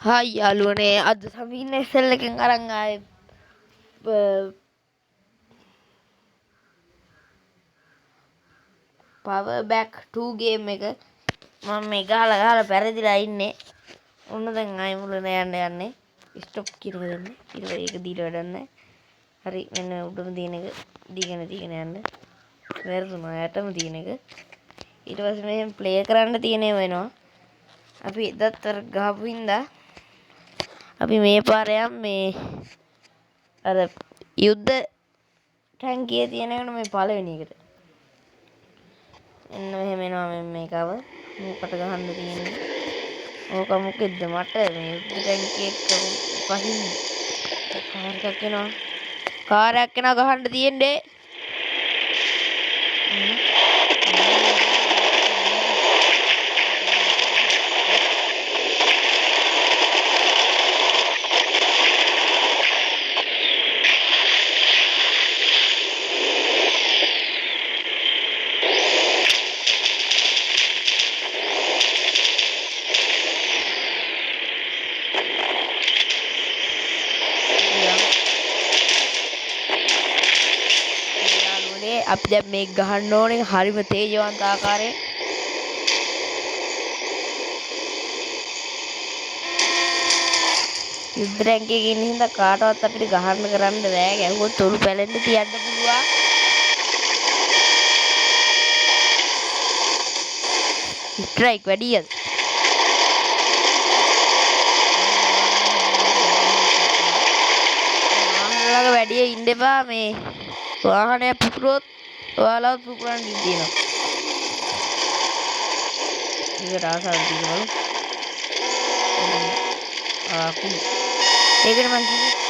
Hi යාළුවනේ අද සමීන SL එකෙන් අරන් ආයේ power back 2 game එක මම මේ ගහලා පෙරදිලා ඉන්නේ. ඔන්න දැන් ආයෙ මුලට යන්නේ ස්ටොප් කියන එක දෙන්න. ඊට පස්සේ ඒක දීලා වැඩක් නැහැ. හරි මෙන්න උඩම තියෙන එක දීගෙන යන්න. වැරදුනා යටම තියෙන එක. ඊට පස්සේ මෙහෙම ප්ලේ කරන්න තියෙන ඒවා වෙනවා. අපි එදත් අර ගහපු හින්දා අපි මේ පාරේ මේ අර යුද්ධ ටැංකියේ තියෙන එක මේ පළවෙනි එකට. එන්න මෙහෙම එනවා මේකව මොකට ගහන්න තියෙන්නේ. ඕක මොකෙද්ද මට මේ යුද්ධ ටැංකිය එක්ක පහින් කාර් එකක් එනවා ගහන්න තියෙන්නේ. අපි දැන් මේක ගහන්න ඕනේ හරිම තේජවන්ත ආකාරයෙන්. යුද්ධ ටැංකියක ඉන්න හින්දා කාටවත් අපිට ගහන්න කරන්න බෑ. ගැහුවොත් උරු පැලෙන්න තියන්න පුළුවන්. ස්ට්‍රයික් වැඩියද? වාහනවල වැඩිය ඉන්න එපා මේ වාහනය පුපුරොත් ඔයාලව පුපුරන්න ඉඩ තියෙනවා. ඒකට ආසාවක් තියෙනවලු. ඒකට මං කිව්වේ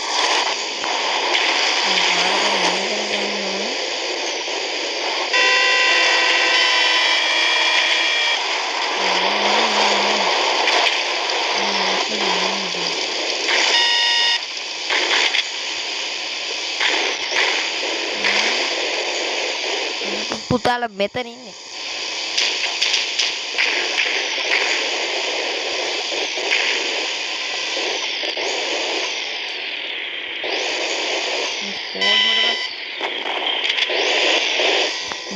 පුතාලා මෙතන ඉන්නේ.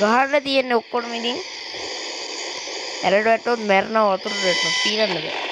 ගහන්න තියෙන්නේ ඔක්කොම ඉතින් ඇරට වැටුවොත් මැරෙනවා වතුරට වැටුණොත් පීනන්න බෑ.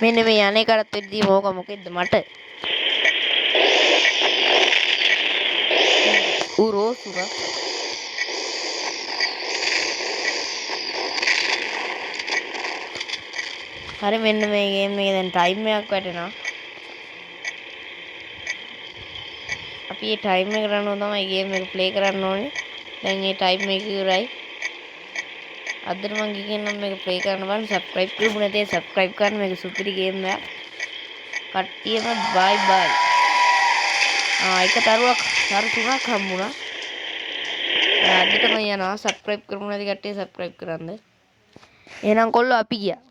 මෙන්න මේ අනේ කරත් වෙද්දී මොක මොකෙද්ද මට උරෝසුර හරි මෙන්න මේ ගේම් එකේ දැන් ටයිම් එකක් වැටෙනවා. අපි මේ ටයිම් එක කරනවා තමයි ගේම් එක ප්ලේ කරන්න ඕනේ. දැන් මේ ටයිම් එක ඉවරයි. අදට මම කියන්නම් මේක ප්ලේ කරන්න බලන්න. සබ්ස්ක්‍රයිබ් කරමු නැතේ සබ්ස්ක්‍රයිබ් කරන්න. මේක සුපිරි ගේම් එකක්. කට්ටියම බයි බයි. එක තරුවක් තරු 3ක් හම්බුණා. අදටම යනවා. සබ්ස්ක්‍රයිබ් කරමු නැති කට්ටිය සබ්ස්ක්‍රයිබ් කරන්න. එහෙනම් කොල්ලෝ අපි ගියා.